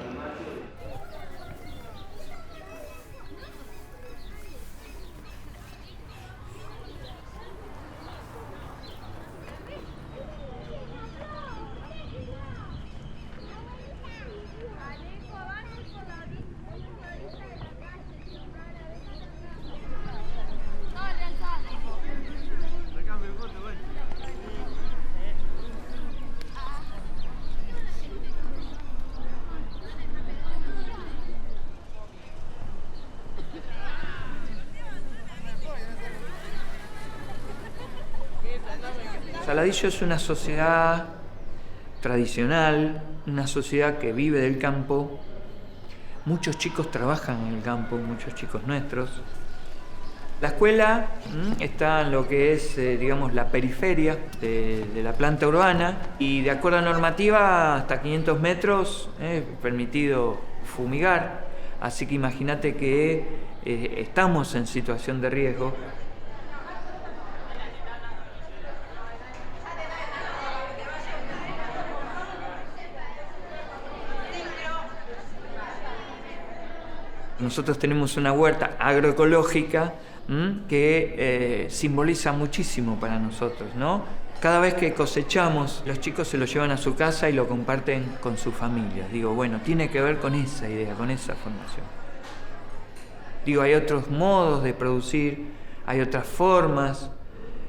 Saladillo es una sociedad tradicional, una sociedad que vive del campo. Muchos chicos trabajan en el campo, muchos chicos nuestros. La escuela está en lo que es, digamos, la periferia de la planta urbana y de acuerdo a normativa hasta 500 metros es permitido fumigar. Así que imagínate que estamos en situación de riesgo. Nosotros tenemos una huerta agroecológica que simboliza muchísimo para nosotros, ¿no? Cada vez que cosechamos, los chicos se lo llevan a su casa y lo comparten con sus familias. Digo, bueno, tiene que ver con esa idea, con esa formación. Digo, hay otros modos de producir, hay otras formas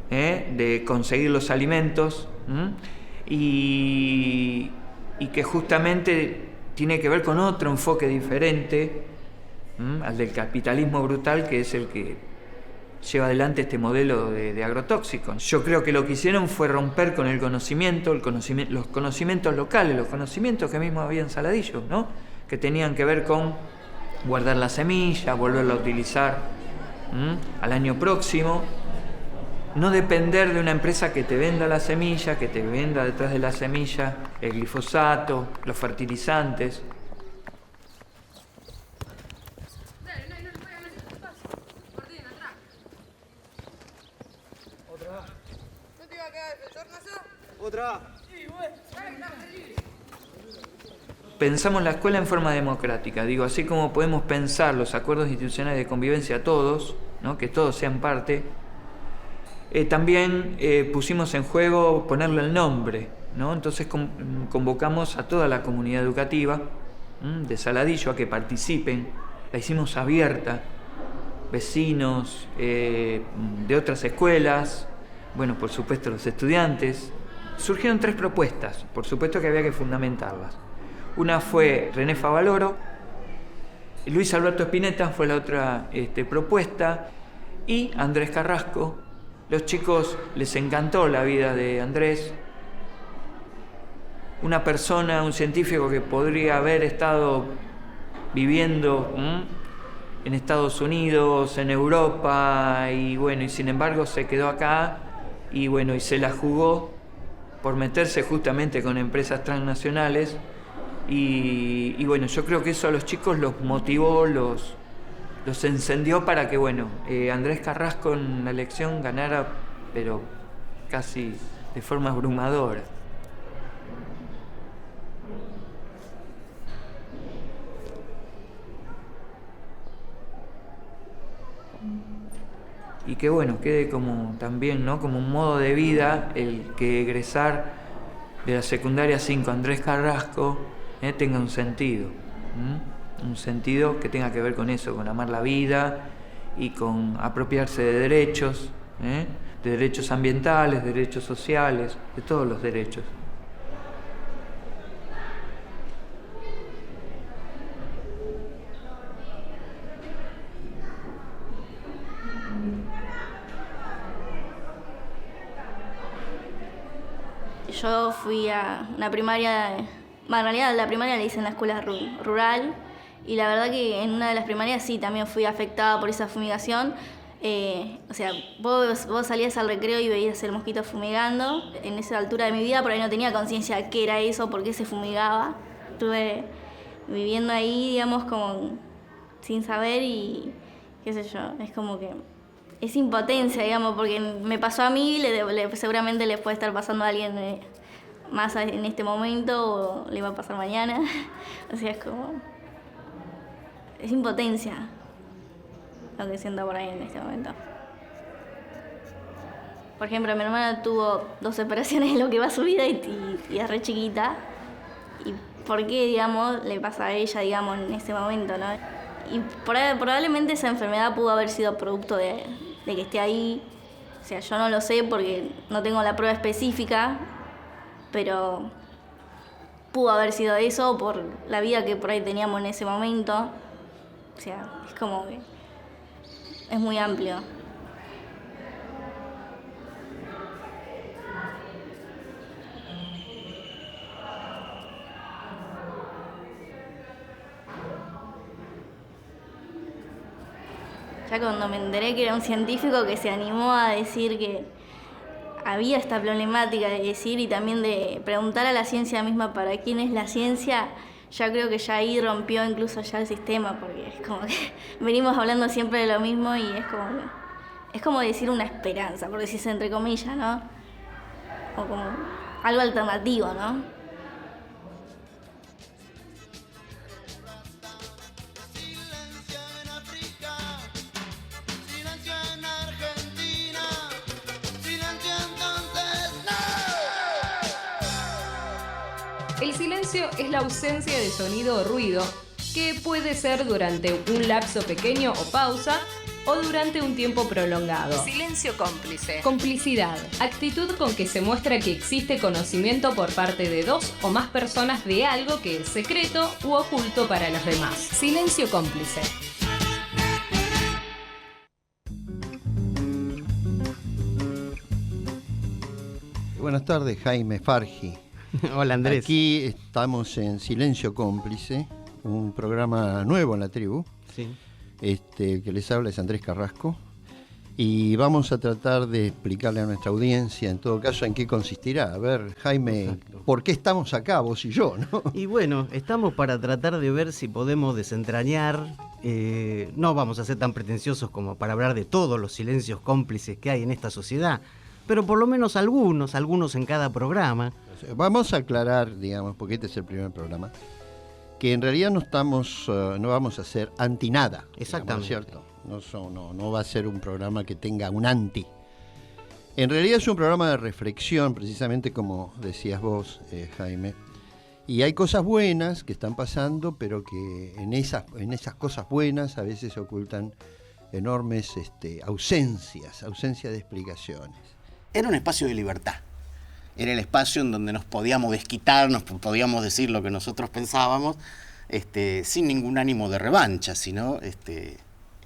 de conseguir los alimentos y que justamente tiene que ver con otro enfoque diferente al del capitalismo brutal, que es el que lleva adelante este modelo de agrotóxicos. Yo creo que lo que hicieron fue romper con el conocimiento, los conocimientos locales, los conocimientos que mismo había en Saladillo, ¿no? Que tenían que ver con guardar la semilla, volverla a utilizar al año próximo, no depender de una empresa que te venda la semilla, que te venda detrás de la semilla el glifosato, los fertilizantes. Pensamos la escuela en forma democrática, digo, así como podemos pensar los acuerdos institucionales de convivencia todos, ¿no? Que todos sean parte, también pusimos en juego ponerle el nombre, ¿no? Entonces convocamos a toda la comunidad educativa de Saladillo a que participen, la hicimos abierta, vecinos de otras escuelas, bueno, por supuesto los estudiantes. Surgieron 3 propuestas, por supuesto que había que fundamentarlas. Una fue René Favaloro, Luis Alberto Spinetta fue la otra propuesta, y Andrés Carrasco. Los chicos les encantó la vida de Andrés, una persona, un científico que podría haber estado viviendo en Estados Unidos, en Europa, y bueno, y sin embargo se quedó acá, y bueno, y se la jugó por meterse justamente con empresas transnacionales, y bueno, yo creo que eso a los chicos los motivó, los encendió para que, bueno, Andrés Carrasco en la elección ganara, pero casi de forma abrumadora. Y que bueno, quede como también, ¿no? Como un modo de vida el que egresar de la secundaria 5 Andrés Carrasco tenga un sentido. Un sentido que tenga que ver con eso, con amar la vida y con apropiarse de derechos, de derechos ambientales, de derechos sociales, de todos los derechos. Yo fui a una primaria, en realidad la primaria la hice en la escuela rural, y la verdad que en una de las primarias sí, también fui afectada por esa fumigación. O sea, vos salías al recreo y veías el mosquito fumigando. En esa altura de mi vida por ahí no tenía conciencia de qué era eso, por qué se fumigaba. Estuve viviendo ahí, digamos, como sin saber, y qué sé yo, es como que es impotencia, digamos, porque me pasó a mí, seguramente le puede estar pasando a alguien más en este momento, o le va a pasar mañana. O sea, es impotencia lo que siento por ahí en este momento. Por ejemplo, mi hermana tuvo 2 operaciones en lo que va su vida y es re chiquita. ¿Y por qué, digamos, le pasa a ella, digamos, en ese momento, no? Y probablemente esa enfermedad pudo haber sido producto de que esté ahí. O sea, yo no lo sé porque no tengo la prueba específica, pero pudo haber sido eso por la vida que por ahí teníamos en ese momento. O sea, es como que es muy amplio. Ya cuando me enteré que era un científico que se animó a decir que había esta problemática de decir, y también de preguntar a la ciencia misma para quién es la ciencia, ya creo que ya ahí rompió incluso ya el sistema, porque es como que venimos hablando siempre de lo mismo, y es como decir una esperanza, por decirse entre comillas, ¿no? O como algo alternativo, ¿no? El silencio es la ausencia de sonido o ruido, que puede ser durante un lapso pequeño o pausa, o durante un tiempo prolongado. Silencio cómplice. Complicidad. Actitud con que se muestra que existe conocimiento por parte de 2 o más personas de algo que es secreto u oculto para los demás. Silencio cómplice. Buenas tardes, Jaime Farji. Hola, Andrés. Aquí estamos en Silencio Cómplice, un programa nuevo en la tribu. Sí. Que les habla es Andrés Carrasco, y vamos a tratar de explicarle a nuestra audiencia, en todo caso, en qué consistirá. A ver, Jaime, exacto, ¿por qué estamos acá, vos y yo, no? Y bueno, estamos para tratar de ver si podemos desentrañar. No vamos a ser tan pretenciosos como para hablar de todos los silencios cómplices que hay en esta sociedad, pero por lo menos algunos en cada programa. Vamos a aclarar, digamos, porque este es el primer programa, que en realidad no vamos a hacer anti nada. Exactamente. Digamos, ¿cierto? No va a ser un programa que tenga un anti. En realidad es un programa de reflexión, precisamente como decías vos, Jaime. Y hay cosas buenas que están pasando, pero que en esas cosas buenas a veces se ocultan enormes ausencias de explicaciones. Era un espacio de libertad. Era el espacio en donde nos podíamos desquitar, nos podíamos decir lo que nosotros pensábamos, sin ningún ánimo de revancha, sino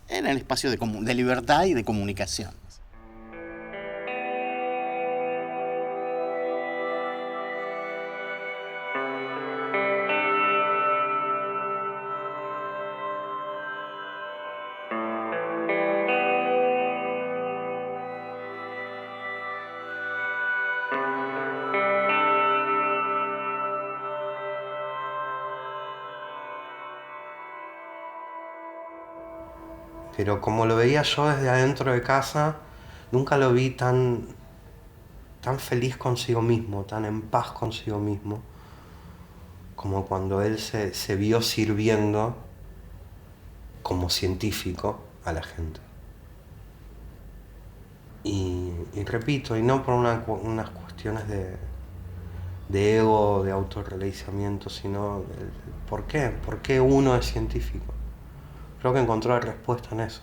era el espacio de libertad y de comunicación. Pero como lo veía yo desde adentro de casa, nunca lo vi tan feliz consigo mismo, tan en paz consigo mismo, como cuando él se vio sirviendo como científico a la gente. Y repito, y no por unas cuestiones de ego, de autorrealizamiento, sino ¿por qué? ¿Por qué uno es científico? Creo que encontró la respuesta en eso.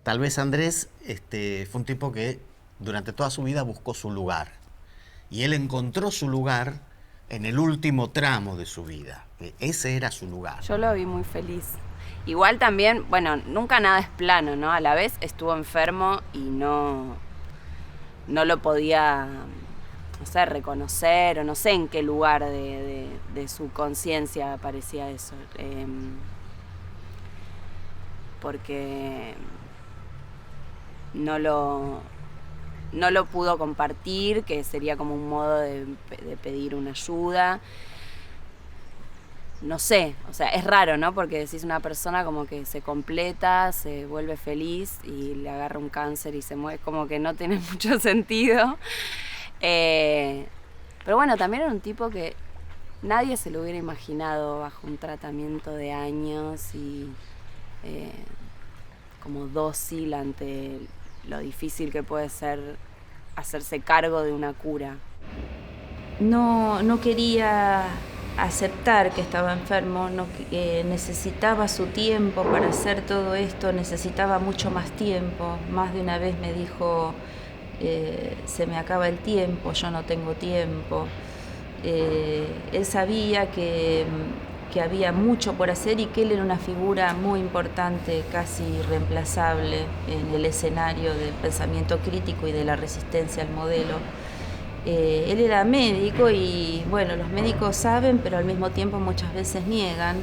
tal vez Andrés fue un tipo que durante toda su vida buscó su lugar. Y él encontró su lugar en el último tramo de su vida. Ese era su lugar. Yo lo vi muy feliz. Igual también, bueno, nunca nada es plano, ¿no? A la vez estuvo enfermo y no lo podía, no sé, reconocer, o no sé en qué lugar de su conciencia aparecía eso. Porque no lo pudo compartir, que sería como un modo de pedir una ayuda. No sé, o sea, es raro, ¿no? Porque decís una persona como que se completa, se vuelve feliz y le agarra un cáncer y se muere, como que no tiene mucho sentido. Pero bueno, también era un tipo que nadie se lo hubiera imaginado bajo un tratamiento de años y como dócil ante lo difícil que puede ser hacerse cargo de una cura. No quería aceptar que estaba enfermo, que necesitaba su tiempo para hacer todo esto, necesitaba mucho más tiempo. Más de una vez me dijo, se me acaba el tiempo, yo no tengo tiempo. Él sabía que había mucho por hacer y que él era una figura muy importante, casi irreemplazable en el escenario del pensamiento crítico y de la resistencia al modelo. Él era médico y bueno, los médicos saben, pero al mismo tiempo muchas veces niegan.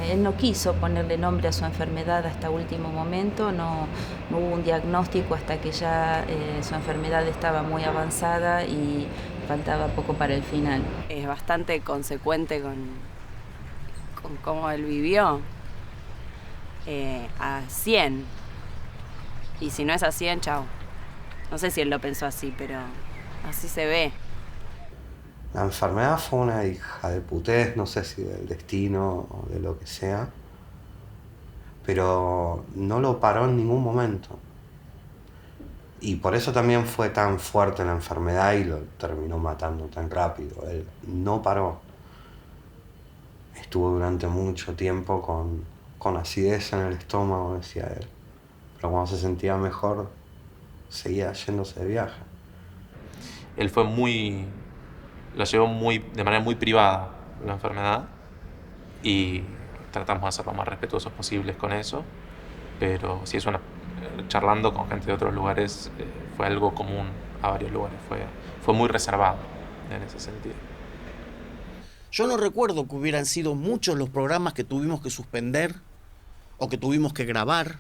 Él no quiso ponerle nombre a su enfermedad hasta último momento, no hubo un diagnóstico hasta que ya su enfermedad estaba muy avanzada y faltaba poco para el final. Es bastante consecuente con cómo él vivió, a 100. Y si no es a 100, chao. No sé si él lo pensó así, pero así se ve. La enfermedad fue una hija de putés, no sé si del destino o de lo que sea, pero no lo paró en ningún momento. Y por eso también fue tan fuerte la enfermedad y lo terminó matando tan rápido. Él no paró. Estuvo durante mucho tiempo con acidez en el estómago, decía él. Pero cuando se sentía mejor, seguía yéndose de viaje. Él fue lo llevó de manera muy privada la enfermedad y tratamos de ser lo más respetuosos posibles con eso, pero sí charlando con gente de otros lugares fue algo común a varios lugares, fue muy reservado en ese sentido. Yo no recuerdo que hubieran sido muchos los programas que tuvimos que suspender, o que tuvimos que grabar,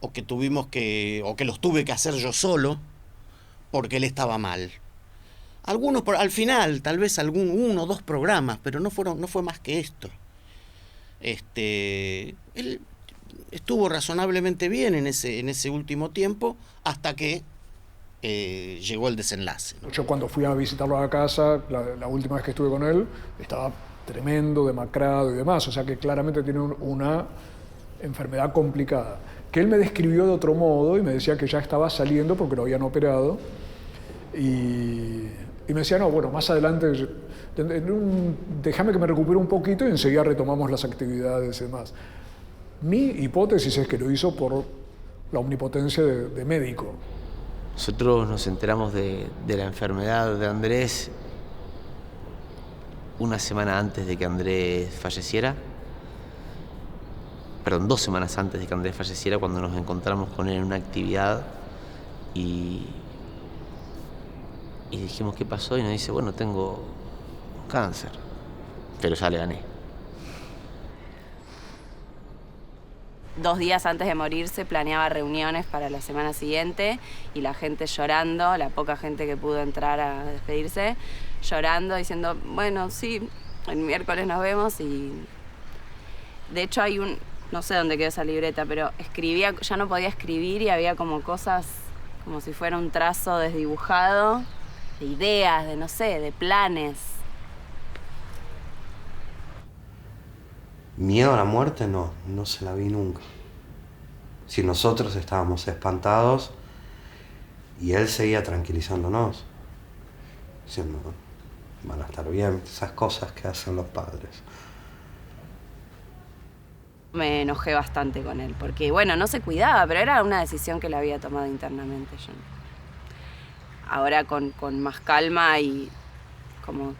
o que los tuve que hacer yo solo, porque él estaba mal. Algunos al final, tal vez uno o dos programas, pero no fue más que esto. Él estuvo razonablemente bien en ese último tiempo, hasta que llegó el desenlace, ¿no? Yo cuando fui a visitarlo a la casa, la última vez que estuve con él, estaba tremendo, demacrado y demás, o sea que claramente tiene una enfermedad complicada, que él me describió de otro modo y me decía que ya estaba saliendo porque lo habían operado y me decía, no, bueno, más adelante déjame que me recupere un poquito y enseguida retomamos las actividades y demás. Mi hipótesis es que lo hizo por la omnipotencia de médico. Nosotros nos enteramos de la enfermedad de Andrés una semana antes de que Andrés falleciera. Perdón, 2 semanas antes de que Andrés falleciera, cuando nos encontramos con él en una actividad y dijimos, ¿qué pasó? Y nos dice, bueno, tengo cáncer, pero ya le gané. 2 días antes de morirse planeaba reuniones para la semana siguiente y la gente llorando, la poca gente que pudo entrar a despedirse, llorando, diciendo, bueno, sí, el miércoles nos vemos. Y de hecho no sé dónde quedó esa libreta, pero escribía, ya no podía escribir y había como cosas, como si fuera un trazo desdibujado, de ideas, de no sé, de planes. Miedo a la muerte no se la vi nunca. Si nosotros estábamos espantados y él seguía tranquilizándonos, diciendo, van a estar bien, esas cosas que hacen los padres. Me enojé bastante con él, porque bueno, no se cuidaba, pero era una decisión que él había tomado internamente. Yo ahora con más calma y como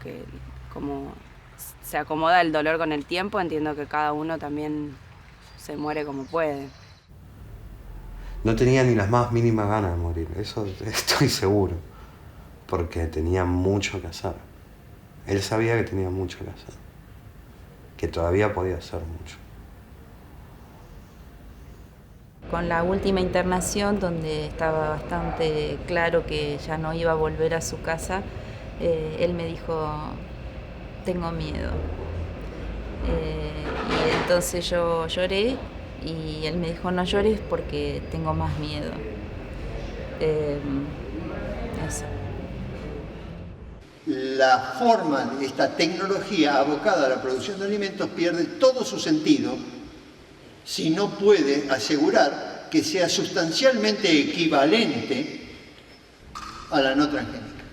se acomoda el dolor con el tiempo, entiendo que cada uno también se muere como puede. No tenía ni las más mínimas ganas de morir, eso estoy seguro, porque tenía mucho que hacer. Él sabía que tenía mucho que hacer, que todavía podía hacer mucho. Con la última internación, donde estaba bastante claro que ya no iba a volver a su casa, él me dijo, tengo miedo. Y entonces yo lloré y él me dijo, no llores porque tengo más miedo. Eso. La forma de esta tecnología abocada a la producción de alimentos pierde todo su sentido si no puede asegurar que sea sustancialmente equivalente a la no transgénica.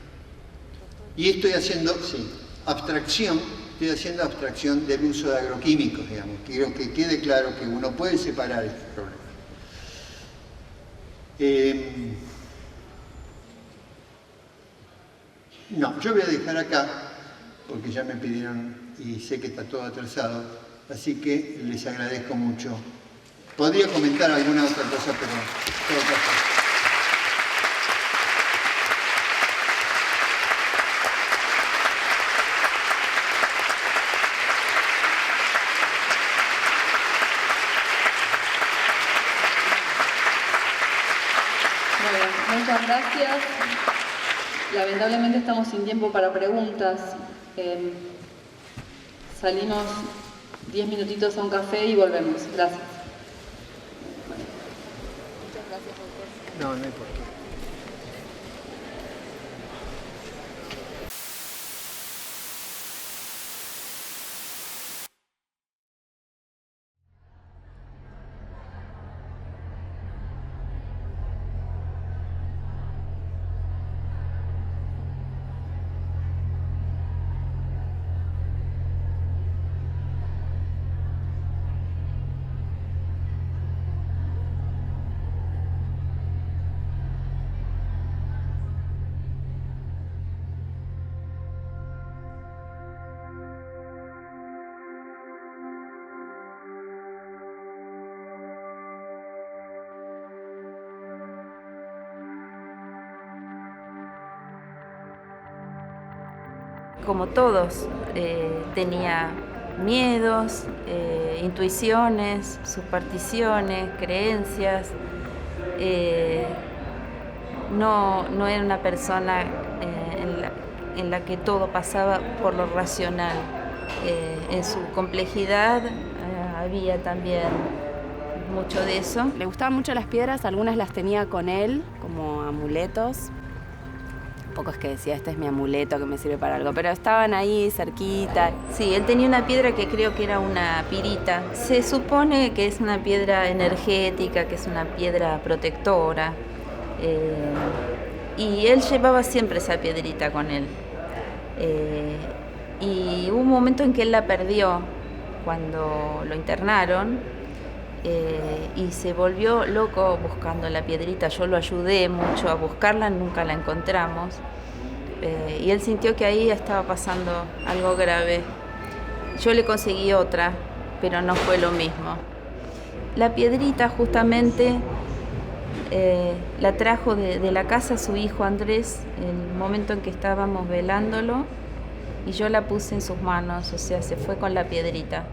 Y estoy haciendo abstracción del uso de agroquímicos, digamos. Quiero que quede claro que uno puede separar este problema. No, yo voy a dejar acá, porque ya me pidieron y sé que está todo atrasado, así que les agradezco mucho. Podría comentar alguna otra cosa, pero todo pasó. Bueno, muchas gracias. Lamentablemente estamos sin tiempo para preguntas. Salimos 10 minutitos a un café y volvemos. Gracias. Muchas gracias a ustedes. No hay por qué. Como todos, tenía miedos, intuiciones, supersticiones, creencias. No era una persona en la que todo pasaba por lo racional. En su complejidad había también mucho de eso. Le gustaban mucho las piedras, algunas las tenía con él como amuletos. Tampoco es que decía, este es mi amuleto que me sirve para algo, pero estaban ahí cerquita. Sí, él tenía una piedra que creo que era una pirita. Se supone que es una piedra energética, que es una piedra protectora. Y él llevaba siempre esa piedrita con él. Y hubo un momento en que él la perdió cuando lo internaron. Y se volvió loco buscando la piedrita. Yo lo ayudé mucho a buscarla, nunca la encontramos. Y él sintió que ahí estaba pasando algo grave. Yo le conseguí otra, pero no fue lo mismo. La piedrita justamente la trajo de la casa su hijo Andrés, en el momento en que estábamos velándolo, y yo la puse en sus manos, o sea, se fue con la piedrita.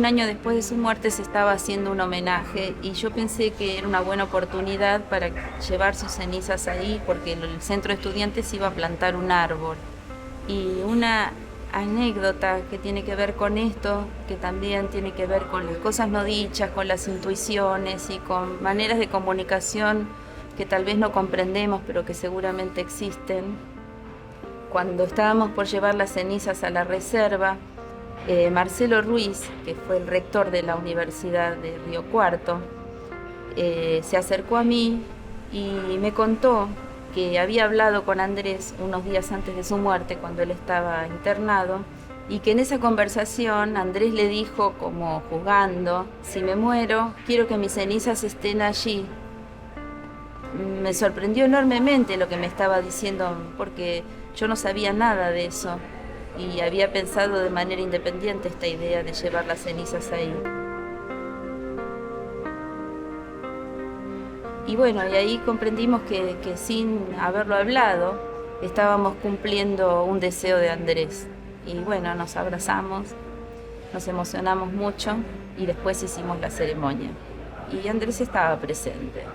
un año después de su muerte se estaba haciendo un homenaje y yo pensé que era una buena oportunidad para llevar sus cenizas ahí, porque el centro de estudiantes iba a plantar un árbol. Y una anécdota que tiene que ver con esto, que también tiene que ver con las cosas no dichas, con las intuiciones y con maneras de comunicación que tal vez no comprendemos, pero que seguramente existen. Cuando estábamos por llevar las cenizas a la reserva, Marcelo Ruiz, que fue el rector de la Universidad de Río Cuarto, se acercó a mí y me contó que había hablado con Andrés unos días antes de su muerte, cuando él estaba internado, y que en esa conversación Andrés le dijo, como jugando: si me muero, quiero que mis cenizas estén allí. Me sorprendió enormemente lo que me estaba diciendo, porque yo no sabía nada de eso y había pensado de manera independiente esta idea de llevar las cenizas ahí. Y bueno, y ahí comprendimos que sin haberlo hablado estábamos cumpliendo un deseo de Andrés. Y bueno, nos abrazamos, nos emocionamos mucho y después hicimos la ceremonia. Y Andrés estaba presente.